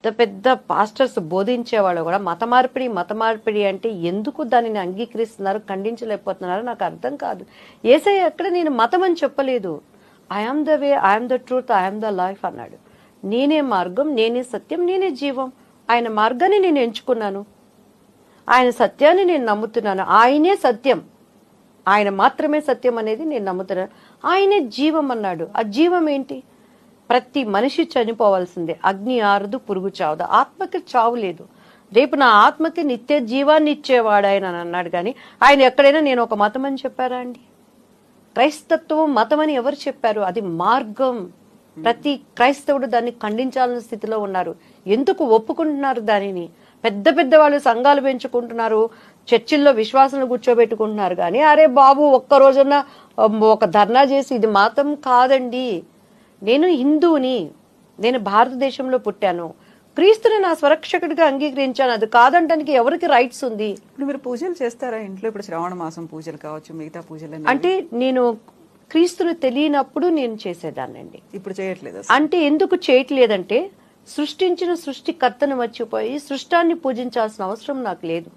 పెద్ద పెద్ద పాస్టర్స్ బోధించేవాళ్ళు కూడా మత మార్పిడి అంటే ఎందుకు దానిని అంగీకరిస్తున్నారు, ఖండించలేకపోతున్నారు నాకు అర్థం కాదు. యేసయ్య ఎక్కడ నేను మతం అని చెప్పలేదు. I am the way, I am the truth, I am the life అన్నాడు. నేనే మార్గం, నేనే సత్యం, నేనే జీవం. ఆయన మార్గాన్ని నేను ఎంచుకున్నాను, ఆయన సత్యాన్ని నేను నమ్ముతున్నాను. ఆయనే సత్యం, ఆయన మాత్రమే సత్యం అనేది నేను నమ్ముతున్నాను. ఆయనే జీవం అన్నాడు. ఆ జీవం ఏంటి? ప్రతి మనిషి చనిపోవాల్సిందే. అగ్ని ఆరదు, పురుగు చావదు. ఆత్మకి చావు లేదు. రేపు నా ఆత్మకి నిత్య జీవాన్ని ఇచ్చేవాడు ఆయన అని అన్నాడు. కానీ ఆయన ఎక్కడైనా నేను ఒక మతం అని చెప్పారా అండి? క్రైస్తత్వం మతం అని ఎవరు చెప్పారు? అది మార్గం. ప్రతి క్రైస్తవుడు దాన్ని ఖండించాలన్న స్థితిలో ఉన్నారు. ఎందుకు ఒప్పుకుంటున్నారు దానిని? పెద్ద పెద్ద వాళ్ళు సంఘాలు పెంచుకుంటున్నారు, చర్చిల్లో విశ్వాసాలను కూర్చోబెట్టుకుంటున్నారు. కానీ అరే బాబు, ఒక్క రోజున ఒక ధర్నా చేసి ఇది మతం కాదండి, నేను హిందువుని, నేను భారతదేశంలో పుట్టాను, క్రీస్తుని నా స్వరక్షకుడిగా అంగీకరించాను, అది కాదంటానికి ఎవరికి రైట్స్ ఉంది? ఇప్పుడు మీరు పూజలు చేస్తారా ఇంట్లో? ఇప్పుడు శ్రావణ మాసం పూజలు కావచ్చు, మిగతా పూజలు అంటే నేను క్రీస్తుని తెలియనప్పుడు నేను చేసేదాన్నండి. ఇప్పుడు చేయట్లేదు. అంటే ఎందుకు చేయట్లేదంటే సృష్టించిన సృష్టికర్తను మర్చిపోయి సృష్టాన్ని పూజించాల్సిన అవసరం నాకు లేదు.